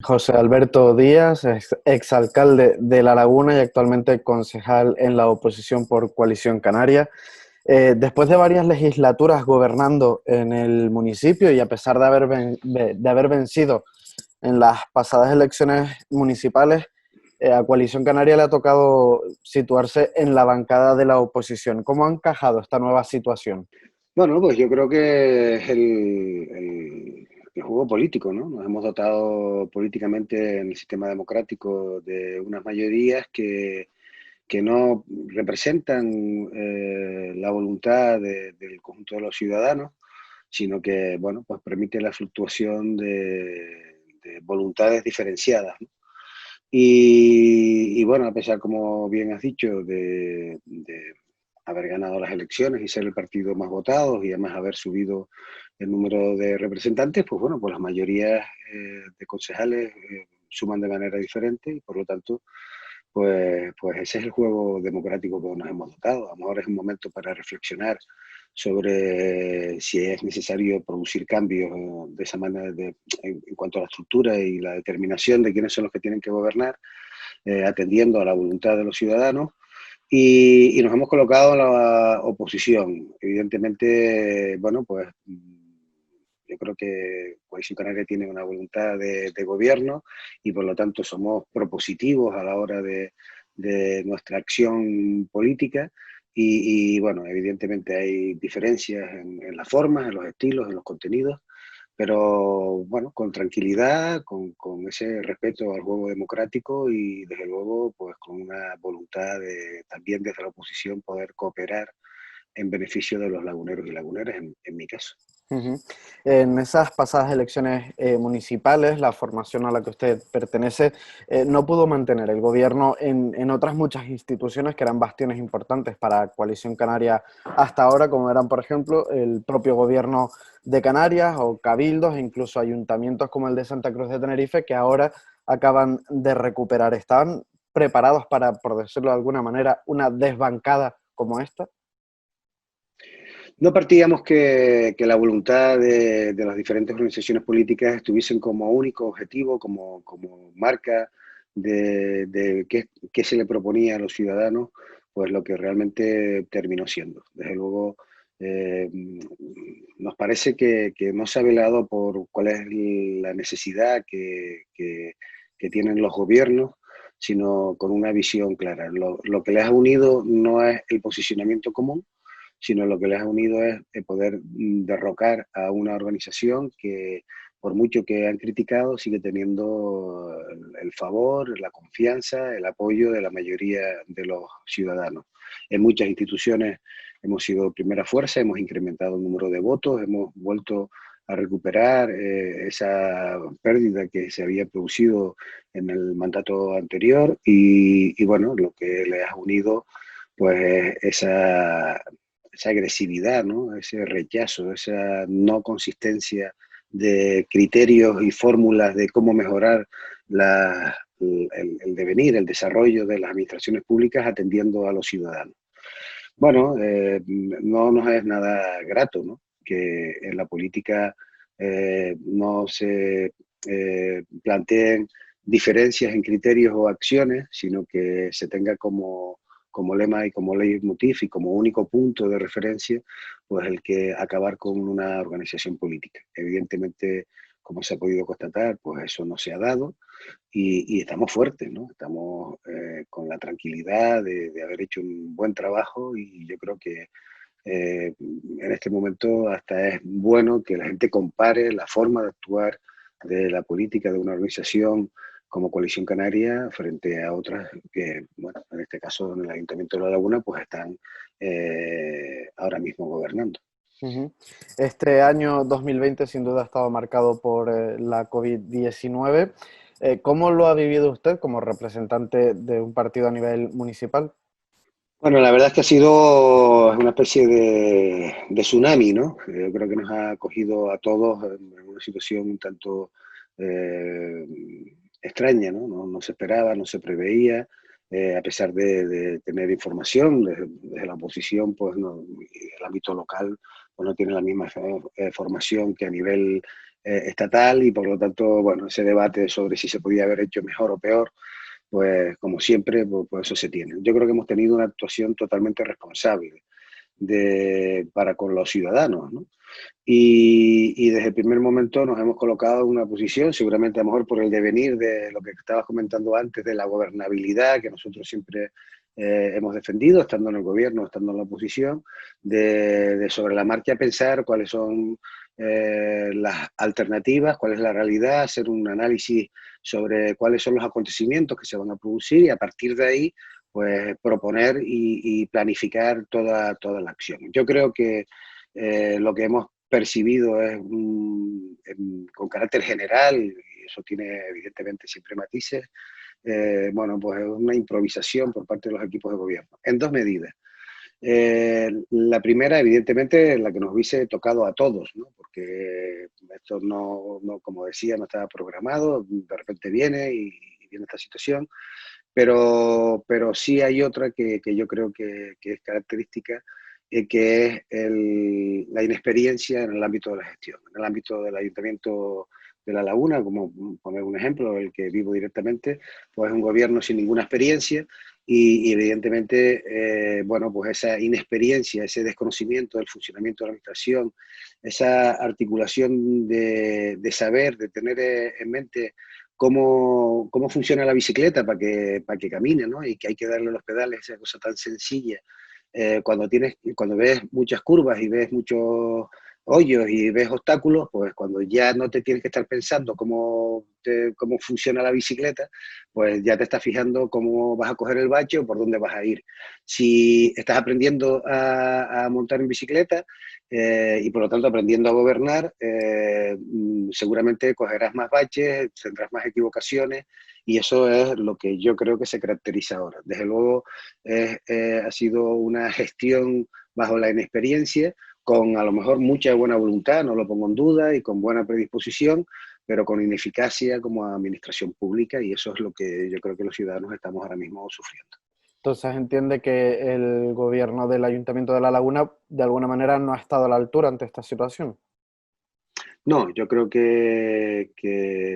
José Alberto Díaz, exalcalde de La Laguna y actualmente concejal en la oposición por Coalición Canaria. Después de varias legislaturas gobernando en el municipio y a pesar de haber vencido en las pasadas elecciones municipales, a Coalición Canaria le ha tocado situarse en la bancada de la oposición. ¿Cómo ha encajado esta nueva situación? Bueno, pues yo creo que es el juego político, ¿no? Nos hemos dotado políticamente en el sistema democrático de unas mayorías que no representan la voluntad del conjunto de los ciudadanos, sino que, bueno, pues permite la fluctuación de voluntades diferenciadas, ¿no? Y bueno, a pesar, como bien has dicho, de haber ganado las elecciones y ser el partido más votado y además haber subido el número de representantes, pues bueno, pues las mayorías de concejales suman de manera diferente y por lo tanto, pues ese es el juego democrático que nos hemos dotado. A lo mejor es un momento para reflexionar sobre si es necesario producir cambios de esa manera en cuanto a la estructura y la determinación de quiénes son los que tienen que gobernar, atendiendo a la voluntad de los ciudadanos. Y nos hemos colocado en la oposición. Evidentemente, bueno, pues yo creo que Coalición Canaria tiene una voluntad de gobierno y por lo tanto somos propositivos a la hora de nuestra acción política. Bueno, evidentemente hay diferencias en las formas, en los estilos, en los contenidos, pero bueno, con tranquilidad, con ese respeto al juego democrático y desde luego pues con una voluntad de también desde la oposición poder cooperar en beneficio de los laguneros y laguneras, en mi caso. Ujú. En esas pasadas elecciones municipales, la formación a la que usted pertenece no pudo mantener el gobierno en otras muchas instituciones que eran bastiones importantes para Coalición Canaria hasta ahora, como eran, por ejemplo, el propio gobierno de Canarias o cabildos e incluso ayuntamientos como el de Santa Cruz de Tenerife, que ahora acaban de recuperar. ¿Estaban preparados para, por decirlo de alguna manera, una desbancada como esta? No partíamos que la voluntad de las diferentes organizaciones políticas estuviesen como único objetivo, como marca de qué se le proponía a los ciudadanos, pues lo que realmente terminó siendo. Desde luego, eh, nos parece que no se ha velado por cuál es la necesidad que tienen los gobiernos, sino con una visión clara. Lo que les ha unido no es el posicionamiento común, sino lo que les ha unido es poder derrocar a una organización que, por mucho que han criticado, sigue teniendo el favor, la confianza, el apoyo de la mayoría de los ciudadanos. En muchas instituciones hemos sido primera fuerza, hemos incrementado el número de votos, hemos vuelto a recuperar esa pérdida que se había producido en el mandato anterior y bueno, lo que les ha unido pues esa agresividad, ¿no? Ese rechazo, esa no consistencia de criterios y fórmulas de cómo mejorar el devenir, el desarrollo de las administraciones públicas atendiendo a los ciudadanos. Bueno, no nos es nada grato, ¿no? Que en la política no se planteen diferencias en criterios o acciones, sino que se tenga como lema y como leitmotiv y como único punto de referencia, pues el que acabar con una organización política. Evidentemente, como se ha podido constatar, pues eso no se ha dado y estamos fuertes, ¿no? Estamos con la tranquilidad de haber hecho un buen trabajo y yo creo que en este momento hasta es bueno que la gente compare la forma de actuar de la política de una organización como Coalición Canaria frente a otras que, bueno, en este caso en el Ayuntamiento de La Laguna, pues están ahora mismo gobernando. Ujú. Este año 2020 sin duda ha estado marcado por la COVID-19. ¿Cómo lo ha vivido usted como representante de un partido a nivel municipal? Bueno, la verdad es que ha sido una especie de tsunami, ¿no? Yo creo que nos ha cogido a todos en una situación un tanto eh, extraña, ¿no? No se esperaba, no se preveía, a pesar de tener información desde la oposición, pues no, el ámbito local pues no tiene la misma formación que a nivel estatal y por lo tanto, bueno, ese debate sobre si se podía haber hecho mejor o peor, pues como siempre, pues eso se tiene. Yo creo que hemos tenido una actuación totalmente responsable para con los ciudadanos, ¿no? Y desde el primer momento nos hemos colocado en una posición, seguramente a lo mejor por el devenir de lo que estabas comentando antes, de la gobernabilidad que nosotros siempre hemos defendido, estando en el gobierno, estando en la oposición, de sobre la marcha pensar cuáles son las alternativas, cuál es la realidad, hacer un análisis sobre cuáles son los acontecimientos que se van a producir y a partir de ahí pues proponer y planificar toda la acción. Yo creo que lo que hemos percibido es con carácter general, y eso tiene evidentemente siempre matices, bueno, pues es una improvisación por parte de los equipos de gobierno, en dos medidas. La primera, evidentemente, la que nos hubiese tocado a todos, ¿no? Porque esto no, como decía, no estaba programado, de repente viene y viene esta situación, pero sí hay otra que yo creo que es característica, que es la inexperiencia en el ámbito de la gestión. En el ámbito del Ayuntamiento de La Laguna, como poner un ejemplo, el que vivo directamente, pues es un gobierno sin ninguna experiencia y evidentemente, bueno, pues esa inexperiencia, ese desconocimiento del funcionamiento de la administración, esa articulación de saber, de tener en mente cómo funciona la bicicleta para que camine, ¿no? Y que hay que darle los pedales, esa cosa tan sencilla. Cuando ves muchas curvas y ves muchos hoyos y ves obstáculos, pues cuando ya no te tienes que estar pensando cómo funciona la bicicleta, pues ya te estás fijando cómo vas a coger el bache o por dónde vas a ir. Si estás aprendiendo a montar en bicicleta y por lo tanto aprendiendo a gobernar, seguramente cogerás más baches, tendrás más equivocaciones y eso es lo que yo creo que se caracteriza ahora. Desde luego ha sido una gestión bajo la inexperiencia, con a lo mejor mucha buena voluntad, no lo pongo en duda, y con buena predisposición, pero con ineficacia como administración pública, y eso es lo que yo creo que los ciudadanos estamos ahora mismo sufriendo. Entonces entiende que el gobierno del Ayuntamiento de La Laguna de alguna manera no ha estado a la altura ante esta situación. No, yo creo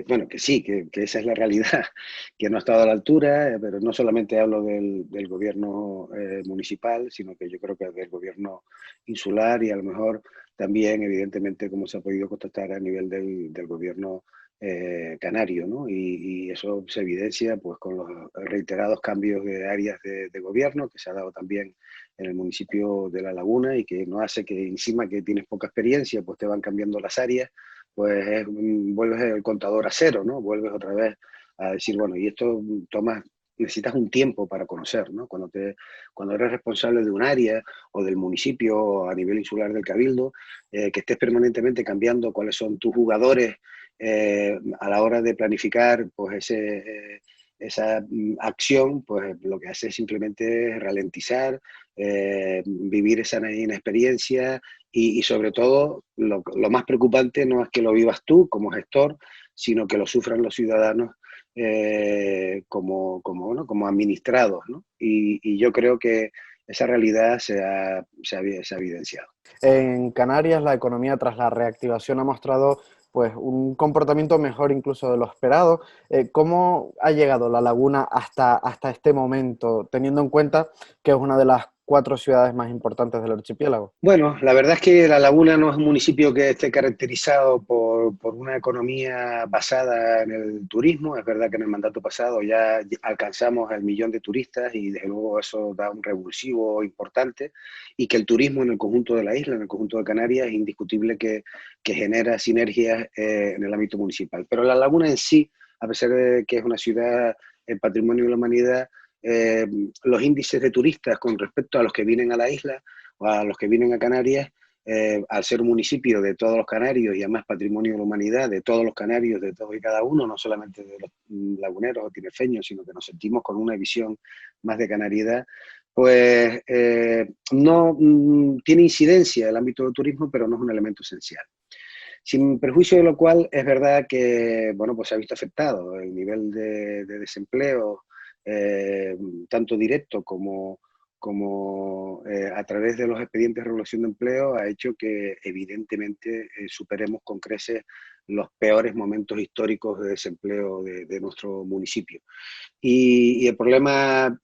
bueno, que sí, que esa es la realidad, que no ha estado a la altura, pero no solamente hablo del gobierno municipal, sino que yo creo que del gobierno insular y a lo mejor también, evidentemente, como se ha podido constatar a nivel del gobierno canario, ¿no? Y eso se evidencia pues con los reiterados cambios de áreas de gobierno que se ha dado también en el municipio de La Laguna y que no hace que encima que tienes poca experiencia, pues te van cambiando las áreas, pues vuelves el contador a cero, ¿no? Vuelves otra vez a decir, bueno, y esto necesitas un tiempo para conocer, ¿no? Cuando eres responsable de un área o del municipio o a nivel insular del Cabildo, que estés permanentemente cambiando cuáles son tus jugadores a la hora de planificar pues esa acción, pues lo que hace es simplemente ralentizar, vivir esa inexperiencia y sobre todo lo más preocupante no es que lo vivas tú como gestor, sino que lo sufran los ciudadanos bueno, como administrados, ¿no? Y yo creo que esa realidad se ha evidenciado. En Canarias, la economía tras la reactivación ha mostrado pues, un comportamiento mejor incluso de lo esperado. ¿Cómo ha llegado La Laguna hasta este momento, teniendo en cuenta que es una de las 4 ciudades más importantes del archipiélago? Bueno, la verdad es que La Laguna no es un municipio que esté caracterizado por una economía basada en el turismo. Es verdad que en el mandato pasado ya alcanzamos el 1.000.000 de turistas y desde luego eso da un revulsivo importante y que el turismo en el conjunto de la isla, en el conjunto de Canarias, es indiscutible que genera sinergias en el ámbito municipal. Pero La Laguna en sí, a pesar de que es una ciudad en patrimonio de la humanidad, eh, los índices de turistas con respecto a los que vienen a la isla o a los que vienen a Canarias, al ser un municipio de todos los canarios y además patrimonio de la humanidad, de todos los canarios, de todos y cada uno, no solamente de los laguneros o tinerfeños, sino que nos sentimos con una visión más de canariedad, pues no tiene incidencia el ámbito del turismo, pero no es un elemento esencial. Sin perjuicio de lo cual, es verdad que bueno, pues se ha visto afectado el nivel de desempleo, tanto directo a través de los expedientes de regulación de empleo ha hecho que evidentemente superemos con creces los peores momentos históricos de desempleo de nuestro municipio. Y el problema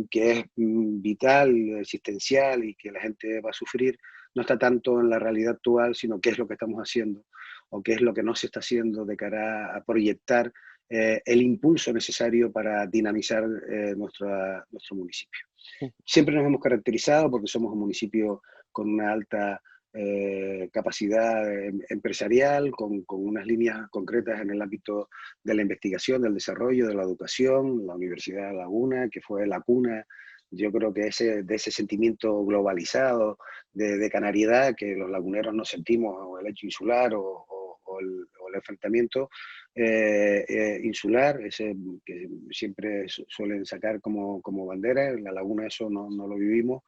que es vital, existencial y que la gente va a sufrir, no está tanto en la realidad actual, sino qué es lo que estamos haciendo o qué es lo que no se está haciendo de cara a proyectar el impulso necesario para dinamizar nuestro municipio. Siempre nos hemos caracterizado porque somos un municipio con una alta capacidad empresarial, con unas líneas concretas en el ámbito de la investigación, del desarrollo, de la educación, la Universidad de Laguna, que fue la cuna, yo creo que de ese sentimiento globalizado de canariedad que los laguneros nos sentimos, o el hecho insular o el enfrentamiento insular, ese que siempre suelen sacar como bandera. En la laguna eso no lo vivimos.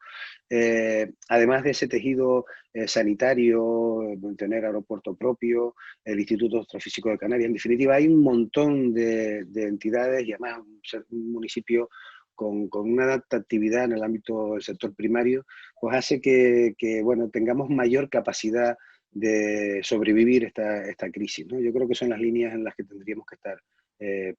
Además de ese tejido sanitario, tener aeropuerto propio, el Instituto Astrofísico de Canarias, en definitiva hay un montón de entidades y además un municipio con una alta actividad en el ámbito del sector primario, pues hace que bueno, tengamos mayor capacidad de sobrevivir esta crisis, ¿no? Yo creo que son las líneas en las que tendríamos que estar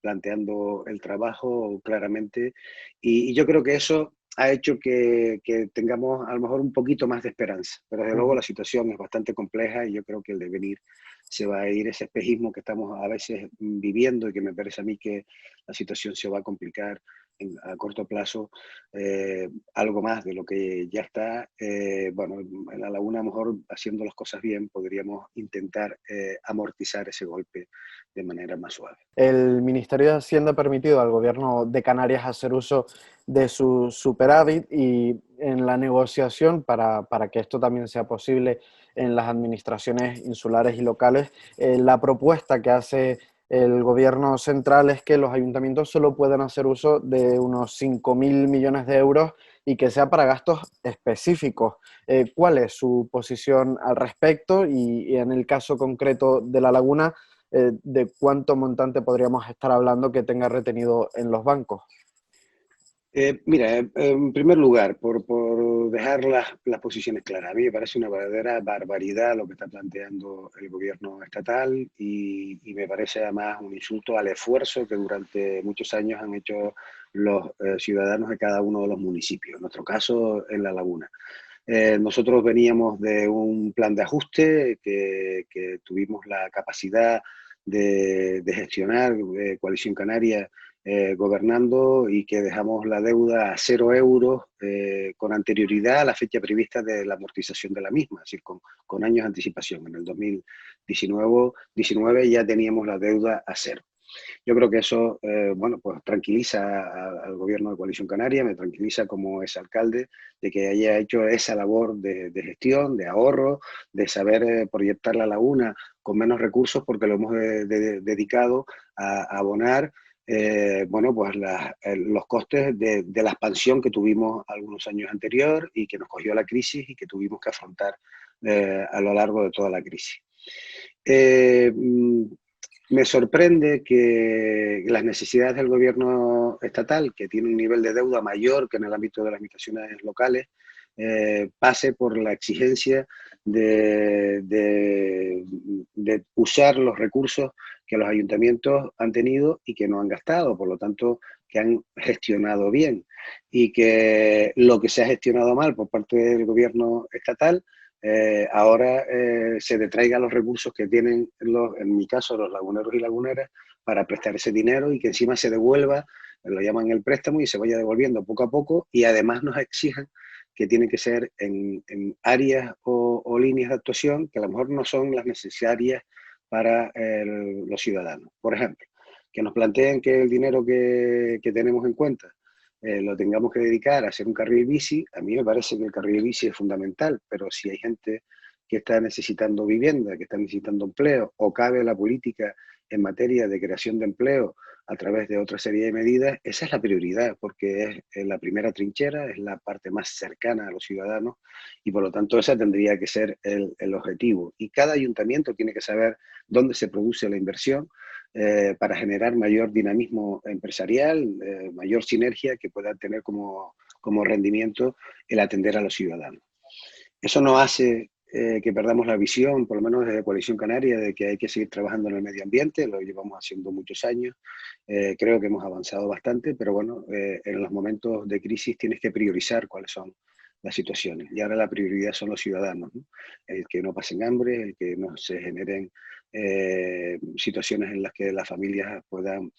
planteando el trabajo claramente, y yo creo que eso ha hecho que tengamos a lo mejor un poquito más de esperanza, pero desde luego la situación es bastante compleja y yo creo que el devenir se va a ir, ese espejismo que estamos a veces viviendo y que me parece a mí que la situación se va a complicar a corto plazo, algo más de lo que ya está. Bueno, en la laguna, a lo mejor haciendo las cosas bien, podríamos intentar amortizar ese golpe de manera más suave. El Ministerio de Hacienda ha permitido al Gobierno de Canarias hacer uso de su superávit, y en la negociación para que esto también sea posible en las administraciones insulares y locales, la propuesta que hace el Gobierno central es que los ayuntamientos solo puedan hacer uso de unos 5.000 millones de euros y que sea para gastos específicos. ¿Cuál es su posición al respecto? Y en el caso concreto de La Laguna, ¿de cuánto montante podríamos estar hablando que tenga retenido en los bancos? Mira, en primer lugar, por dejar las posiciones claras, a mí me parece una verdadera barbaridad lo que está planteando el gobierno estatal y me parece además un insulto al esfuerzo que durante muchos años han hecho los ciudadanos de cada uno de los municipios, en nuestro caso en La Laguna. Nosotros veníamos de un plan de ajuste que tuvimos la capacidad de gestionar, Coalición Canaria, gobernando, y que dejamos la deuda a 0 euros con anterioridad a la fecha prevista de la amortización de la misma, es decir, con años de anticipación. En el 2019 ya teníamos la deuda a cero. Yo creo que eso, bueno, pues tranquiliza al gobierno de Coalición Canaria, me tranquiliza como exalcalde de que haya hecho esa labor de gestión, de ahorro, de saber proyectar la laguna con menos recursos, porque lo hemos dedicado a abonar bueno, pues los costes de la expansión que tuvimos algunos años anterior y que nos cogió la crisis y que tuvimos que afrontar a lo largo de toda la crisis. Me sorprende que las necesidades del gobierno estatal, que tiene un nivel de deuda mayor que en el ámbito de las administraciones locales, pase por la exigencia de usar los recursos que los ayuntamientos han tenido y que no han gastado, por lo tanto, que han gestionado bien, y que lo que se ha gestionado mal por parte del gobierno estatal ahora se detraiga los recursos que tienen, en mi caso, los laguneros y laguneras, para prestar ese dinero y que encima se devuelva, lo llaman el préstamo, y se vaya devolviendo poco a poco, y además nos exijan que tiene que ser en áreas o líneas de actuación que a lo mejor no son las necesarias para los ciudadanos. Por ejemplo, que nos planteen que el dinero que tenemos en cuenta lo tengamos que dedicar a hacer un carril bici. A mí me parece que el carril bici es fundamental, pero si hay gente que está necesitando vivienda, que está necesitando empleo, o cabe la política en materia de creación de empleo a través de otra serie de medidas, esa es la prioridad, porque es la primera trinchera, es la parte más cercana a los ciudadanos, y por lo tanto esa tendría que ser el objetivo. Y cada ayuntamiento tiene que saber dónde se produce la inversión, para generar mayor dinamismo empresarial, mayor sinergia que pueda tener como como rendimiento el atender a los ciudadanos. Eso no hace que perdamos la visión, por lo menos desde Coalición Canaria, de que hay que seguir trabajando en el medio ambiente, lo llevamos haciendo muchos años, creo que hemos avanzado bastante, pero bueno, en los momentos de crisis tienes que priorizar cuáles son las situaciones. Y ahora la prioridad son los ciudadanos, ¿no? El que no pasen hambre, el que no se generen situaciones en las que las familias puedan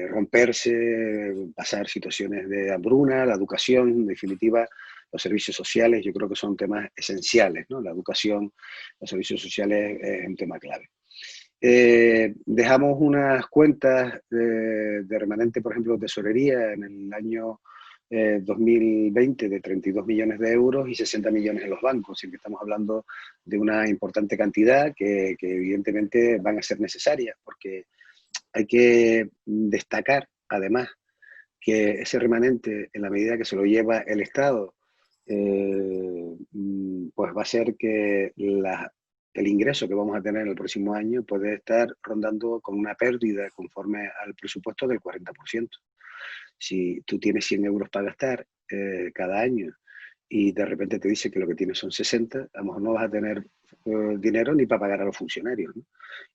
romperse, pasar situaciones de hambruna, la educación, en definitiva, los servicios sociales, yo creo que son temas esenciales, ¿no? La educación, los servicios sociales es un tema clave. Dejamos unas cuentas de remanente, por ejemplo, de tesorería en el año 2020 de 32 millones de euros y 60 millones en los bancos, así que estamos hablando de una importante cantidad que evidentemente van a ser necesarias, porque hay que destacar, además, que ese remanente, en la medida que se lo lleva el Estado, pues va a ser que el ingreso que vamos a tener el próximo año puede estar rondando con una pérdida conforme al presupuesto del 40%. Si tú tienes 100 euros para gastar cada año y de repente te dice que lo que tienes son 60, a lo mejor no vas a tener dinero ni para pagar a los funcionarios, ¿no?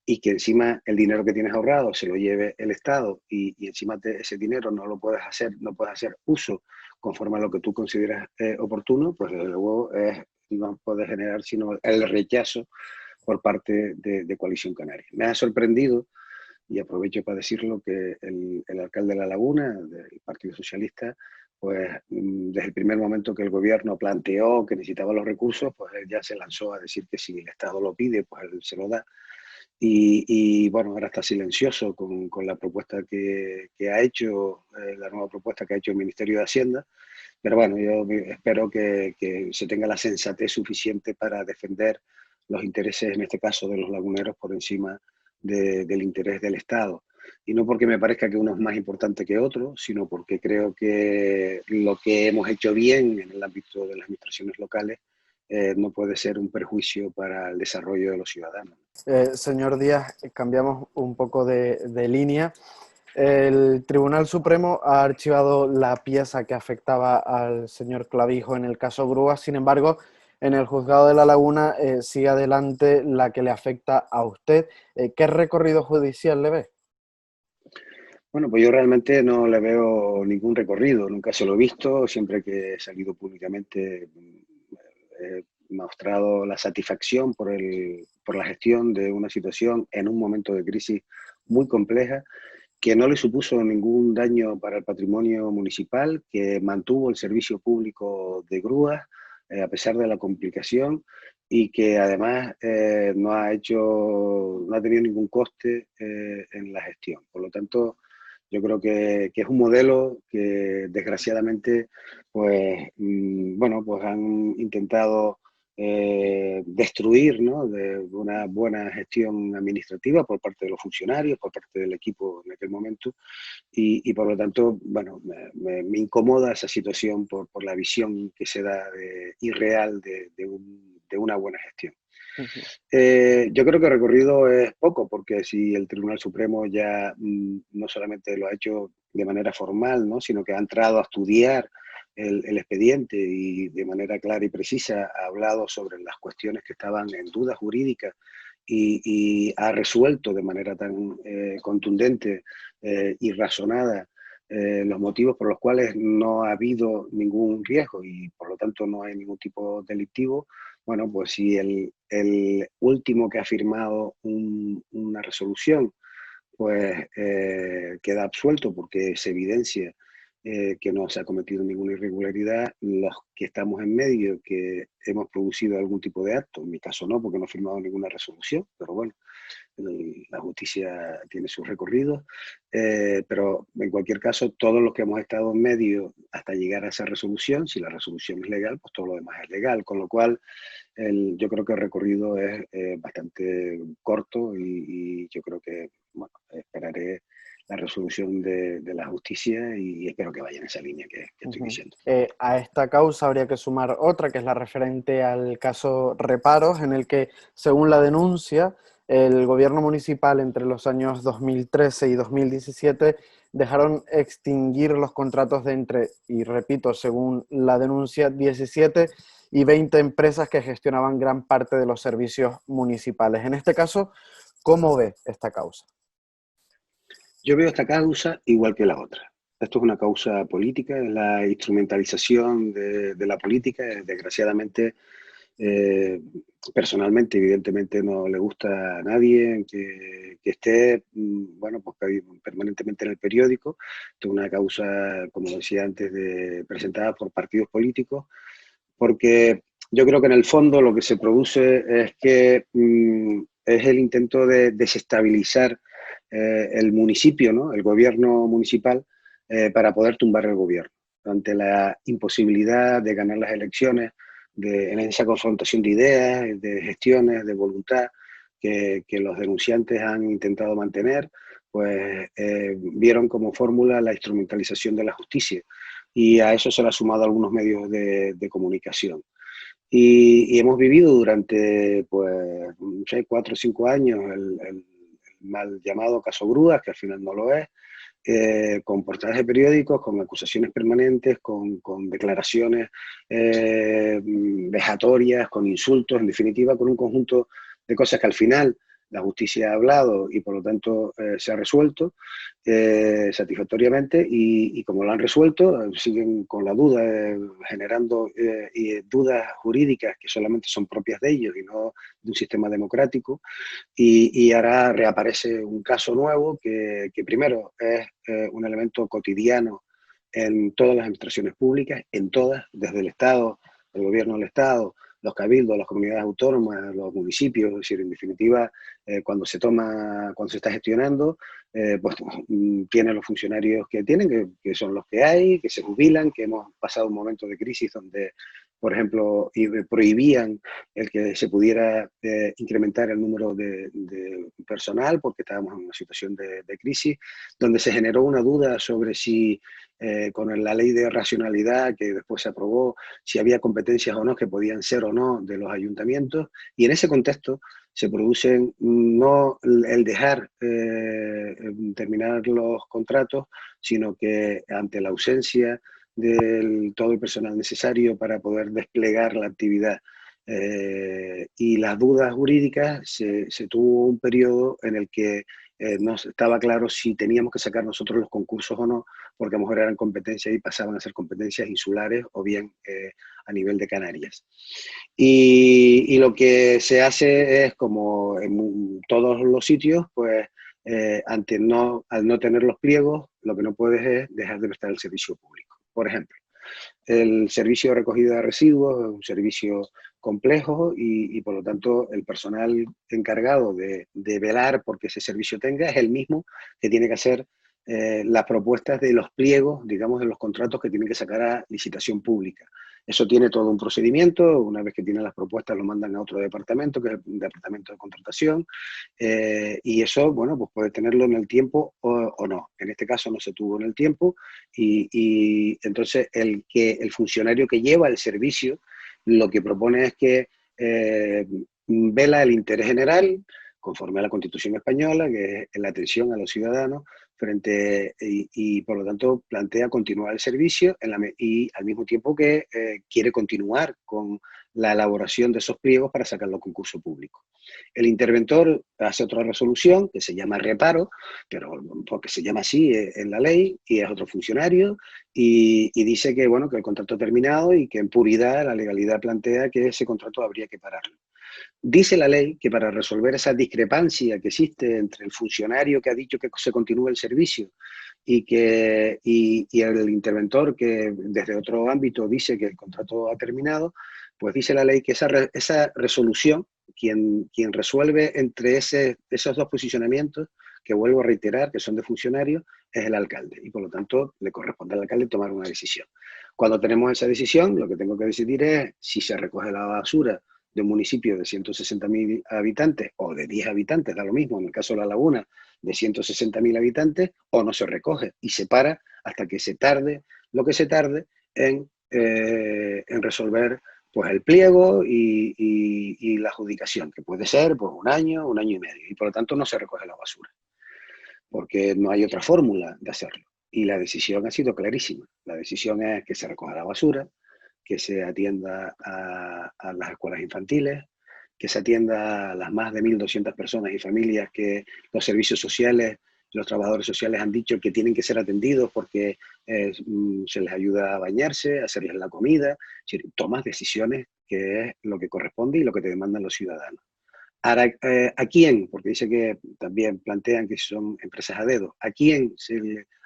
Y que encima el dinero que tienes ahorrado se lo lleve el Estado y encima ese dinero no lo puedes hacer, no puedes hacer uso conforme a lo que tú consideras oportuno, pues desde luego no puede generar sino el rechazo por parte de Coalición Canaria. Me ha sorprendido, y aprovecho para decirlo, que el alcalde de La Laguna, del Partido Socialista, pues desde el primer momento que el gobierno planteó que necesitaba los recursos, pues él ya se lanzó a decir que si el Estado lo pide, pues él se lo da. Y bueno, ahora está silencioso con la propuesta que ha hecho, la nueva propuesta que ha hecho el Ministerio de Hacienda. Pero bueno, yo espero que se tenga la sensatez suficiente para defender los intereses, en este caso, de los laguneros por encima del interés del Estado. Y no porque me parezca que uno es más importante que otro, sino porque creo que lo que hemos hecho bien en el ámbito de las administraciones locales no puede ser un perjuicio para el desarrollo de los ciudadanos. Señor Díaz, cambiamos un poco de línea. El Tribunal Supremo ha archivado la pieza que afectaba al señor Clavijo en el caso Grúa. Sin embargo, en el juzgado de La Laguna sigue adelante la que le afecta a usted. ¿Qué recorrido judicial le ve? Bueno, pues yo realmente no le veo ningún recorrido, nunca se lo he visto, siempre que he salido públicamente he mostrado la satisfacción por la gestión de una situación en un momento de crisis muy compleja, que no le supuso ningún daño para el patrimonio municipal, que mantuvo el servicio público de grúas a pesar de la complicación y que además no ha tenido ningún coste en la gestión. Por lo tanto, yo creo que es un modelo que desgraciadamente, pues, bueno, pues han intentado destruir, ¿no? De una buena gestión administrativa por parte de los funcionarios, por parte del equipo en aquel momento, y por lo tanto, bueno, me incomoda esa situación por la visión que se da irreal de una buena gestión. Ujú. Yo creo que el recorrido es poco, porque si el Tribunal Supremo ya no solamente lo ha hecho de manera formal, ¿no? Sino que ha entrado a estudiar el expediente y de manera clara y precisa ha hablado sobre las cuestiones que estaban en duda jurídica y ha resuelto de manera tan contundente y razonada los motivos por los cuales no ha habido ningún riesgo y por lo tanto no hay ningún tipo delictivo. Bueno, pues si el último que ha firmado una resolución, pues queda absuelto porque se evidencia que no se ha cometido ninguna irregularidad. Los que estamos en medio, que hemos producido algún tipo de acto, en mi caso no, porque no he firmado ninguna resolución, pero bueno, la justicia tiene sus recorridos, pero en cualquier caso, todos los que hemos estado en medio hasta llegar a esa resolución, si la resolución es legal, pues todo lo demás es legal, con lo cual yo creo que el recorrido es bastante corto y yo creo que, bueno, esperaré la resolución de la justicia y espero que vaya en esa línea que estoy Ujú. diciendo. A esta causa habría que sumar otra, que es la referente al caso Reparos, en el que, según la denuncia, el gobierno municipal entre los años 2013 y 2017 dejaron extinguir los contratos de entre, y repito, según la denuncia, 17 y 20 empresas que gestionaban gran parte de los servicios municipales. En este caso, ¿cómo ve esta causa? Yo veo esta causa igual que la otra. Esto es una causa política, es la instrumentalización de la política. Desgraciadamente, personalmente, evidentemente, no le gusta a nadie que esté, bueno, pues permanentemente en el periódico. Esto es una causa, como decía antes, presentada por partidos políticos, porque yo creo que en el fondo lo que se produce es que es el intento de desestabilizar el municipio, ¿no? El gobierno municipal, para poder tumbar el gobierno. Ante la imposibilidad de ganar las elecciones, en esa confrontación de ideas, de gestiones, de voluntad que los denunciantes han intentado mantener, pues vieron como fórmula la instrumentalización de la justicia. Y a eso se le han sumado algunos medios de comunicación. Y hemos vivido durante, pues, 4 o 5 años el mal llamado caso Grúas, que al final no lo es, con portadas de periódicos, con acusaciones permanentes, con declaraciones vejatorias, con insultos, en definitiva, con un conjunto de cosas que al final la justicia ha hablado y por lo tanto se ha resuelto satisfactoriamente y como lo han resuelto, siguen con la duda, generando dudas jurídicas que solamente son propias de ellos y no de un sistema democrático. Y ahora reaparece un caso nuevo que primero es un elemento cotidiano en todas las administraciones públicas, en todas, desde el Estado, el gobierno del Estado, los cabildos, las comunidades autónomas, los municipios, es decir, en definitiva, cuando se está gestionando, pues tienen los funcionarios que tienen, que son los que hay, que se jubilan, que hemos pasado un momento de crisis donde, por ejemplo, prohibían el que se pudiera incrementar el número de personal porque estábamos en una situación de crisis, donde se generó una duda sobre si con la ley de racionalidad que después se aprobó, si había competencias o no que podían ser o no de los ayuntamientos, y en ese contexto se producen no el dejar terminar los contratos, sino que ante la ausencia de todo el personal necesario para poder desplegar la actividad y las dudas jurídicas, se tuvo un periodo en el que no estaba claro si teníamos que sacar nosotros los concursos o no, porque a lo mejor eran competencias y pasaban a ser competencias insulares o bien a nivel de Canarias. Y lo que se hace es, como en todos los sitios, pues al no tener los pliegos, lo que no puedes es dejar de prestar el servicio público. Por ejemplo, el servicio de recogida de residuos es un servicio complejo y por lo tanto el personal encargado de velar porque ese servicio tenga es el mismo que tiene que hacer las propuestas de los pliegos, digamos, de los contratos que tienen que sacar a licitación pública. Eso tiene todo un procedimiento. Una vez que tienen las propuestas lo mandan a otro departamento, que es el departamento de contratación, y eso, bueno, pues puede tenerlo en el tiempo o no. En este caso no se tuvo en el tiempo y entonces el funcionario que lleva el servicio lo que propone es que vela el interés general conforme a la Constitución española, que es la atención a los ciudadanos, y por lo tanto plantea continuar el servicio y al mismo tiempo que quiere continuar con la elaboración de esos pliegos para sacarlo a concurso público. El interventor hace otra resolución que se llama reparo, pero porque se llama así en la ley, y es otro funcionario, y dice que, bueno, que el contrato ha terminado y que en puridad la legalidad plantea que ese contrato habría que pararlo. Dice la ley que para resolver esa discrepancia que existe entre el funcionario que ha dicho que se continúe el servicio y el interventor que desde otro ámbito dice que el contrato ha terminado, pues dice la ley que esa resolución, quien resuelve entre esos dos posicionamientos, que vuelvo a reiterar que son de funcionarios, es el alcalde y por lo tanto le corresponde al alcalde tomar una decisión. Cuando tenemos esa decisión, lo que tengo que decidir es si se recoge la basura de un municipio de 160.000 habitantes o de 10 habitantes, da lo mismo, en el caso de La Laguna, de 160.000 habitantes, o no se recoge y se para hasta que se tarde lo que se tarde en resolver pues el pliego y la adjudicación, que puede ser pues un año y medio, y por lo tanto no se recoge la basura. porque no hay otra fórmula de hacerlo. Y la decisión ha sido clarísima. La decisión es que se recoja la basura, que se atienda a las escuelas infantiles, que se atienda a las más de 1.200 personas y familias que los servicios sociales, los trabajadores sociales han dicho que tienen que ser atendidos porque se les ayuda a bañarse, a hacerles la comida. Es decir, tomas decisiones que es lo que corresponde y lo que te demandan los ciudadanos. Ahora, ¿a quién? Porque dice que también plantean que son empresas a dedo. ¿A quién?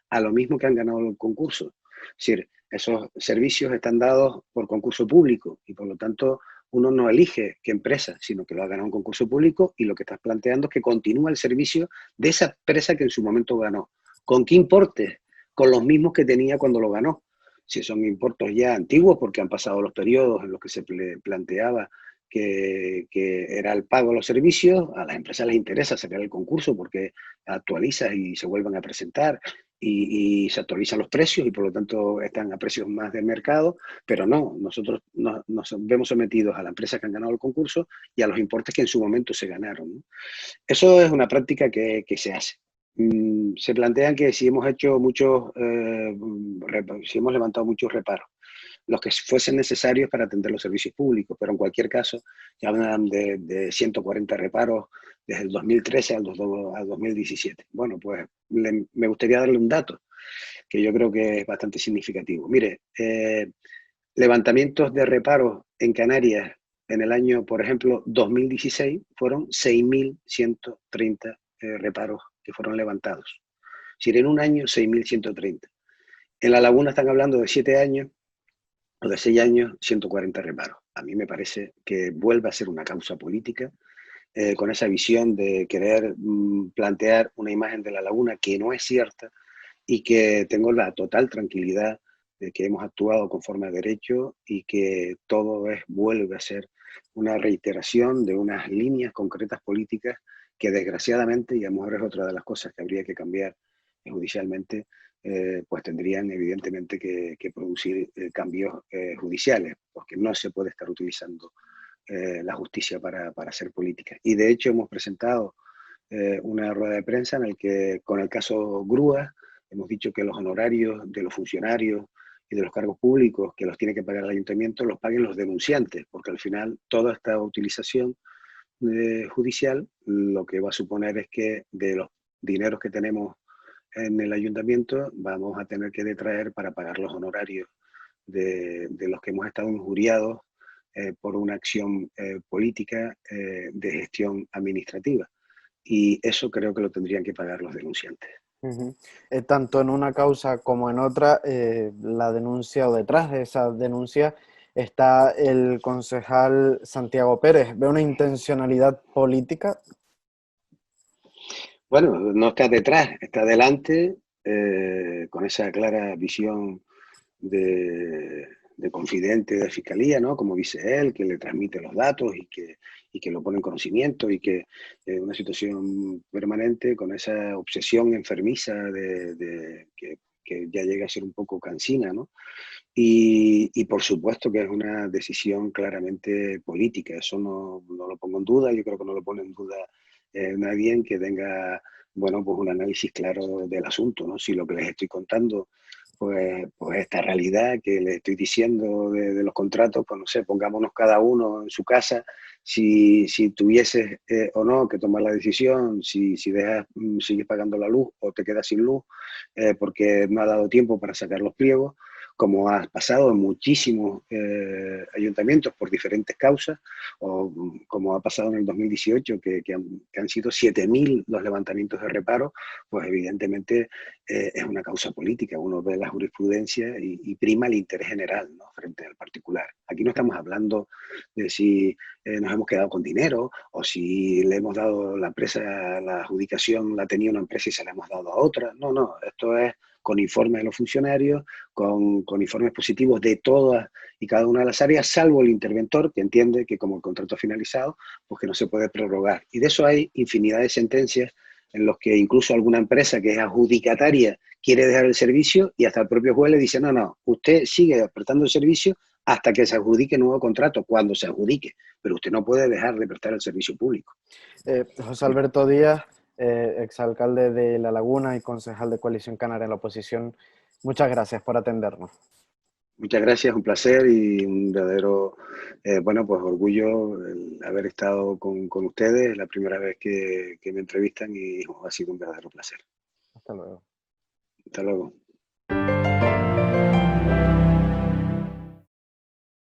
A lo mismo que han ganado el concurso. Es decir, esos servicios están dados por concurso público y por lo tanto uno no elige qué empresa, sino que lo ha ganado un concurso público y lo que estás planteando es que continúa el servicio de esa empresa que en su momento ganó. ¿Con qué importes? Con los mismos que tenía cuando lo ganó. Si son importes ya antiguos porque han pasado los periodos en los que se planteaba que era el pago de los servicios, a las empresas les interesa sacar el concurso porque actualiza y se vuelven a presentar y se actualizan los precios y por lo tanto están a precios más de mercado, pero no, nosotros nos vemos sometidos a las empresas que han ganado el concurso y a los importes que en su momento se ganaron, ¿no? Eso es una práctica que se hace. Se plantean que si hemos hecho si hemos levantado muchos reparos, los que fuesen necesarios para atender los servicios públicos, pero en cualquier caso ya hablan de 140 reparos desde el 2013 al 2017. Bueno, pues me gustaría darle un dato que yo creo que es bastante significativo. Mire, levantamientos de reparos en Canarias en el año, por ejemplo, 2016 fueron 6.130 reparos que fueron levantados. Es decir, en un año 6.130. En La Laguna están hablando de 7 años o de 6 años, 140 reparos. A mí me parece que vuelve a ser una causa política, con esa visión de querer plantear una imagen de La Laguna que no es cierta y que tengo la total tranquilidad de que hemos actuado conforme a derecho y que todo vuelve a ser una reiteración de unas líneas concretas políticas que desgraciadamente, y a lo mejor es otra de las cosas que habría que cambiar judicialmente, pues tendrían evidentemente que producir cambios judiciales, porque no se puede estar utilizando la justicia para hacer política. Y de hecho hemos presentado una rueda de prensa en el que, con el caso Grúa, hemos dicho que los honorarios de los funcionarios y de los cargos públicos que los tiene que pagar el ayuntamiento los paguen los denunciantes, porque al final toda esta utilización judicial lo que va a suponer es que de los dineros que tenemos en el ayuntamiento vamos a tener que detraer para pagar los honorarios de los que hemos estado injuriados por una acción política de gestión administrativa. Y eso creo que lo tendrían que pagar los denunciantes. Tanto en una causa como en otra, la denuncia o detrás de esa denuncia está el concejal Santiago Pérez. ¿Ve una intencionalidad política? Bueno, no está detrás, está delante, con esa clara visión de confidente de fiscalía, ¿no? Como dice él, que le transmite los datos y que lo pone en conocimiento y que una situación permanente con esa obsesión enfermiza que ya llega a ser un poco cansina, ¿no? Y por supuesto que es una decisión claramente política, eso no lo pongo en duda, yo creo que no lo pone en duda nadie que tenga, bueno, pues un análisis claro del asunto, ¿no? Si lo que les estoy contando, pues esta realidad que les estoy diciendo de los contratos, pues no sé, pongámonos cada uno en su casa, si tuvieses o no que tomar la decisión, si sigues pagando la luz o te quedas sin luz, porque no ha dado tiempo para sacar los pliegos, como ha pasado en muchísimos ayuntamientos por diferentes causas, o como ha pasado en el 2018, que han sido 7.000 los levantamientos de reparo, pues evidentemente es una causa política. Uno ve la jurisprudencia y prima el interés general, ¿no?, frente al particular. Aquí no estamos hablando de si nos hemos quedado con dinero o si le hemos dado la empresa, la adjudicación la tenía una empresa y se la hemos dado a otra. No, no, esto es con informes de los funcionarios, con informes positivos de todas y cada una de las áreas, salvo el interventor, que entiende que como el contrato ha finalizado, pues que no se puede prorrogar. Y de eso hay infinidad de sentencias en los que incluso alguna empresa que es adjudicataria quiere dejar el servicio y hasta el propio juez le dice, no, no, usted sigue prestando el servicio hasta que se adjudique el nuevo contrato, cuando se adjudique, pero usted no puede dejar de prestar el servicio público. José Alberto Díaz, exalcalde de La Laguna y concejal de Coalición Canaria en la oposición. Muchas gracias por atendernos. Muchas gracias, un placer y un verdadero, bueno, pues orgullo el haber estado con ustedes. Es la primera vez que me entrevistan y ha sido un verdadero placer. Hasta luego. Hasta luego.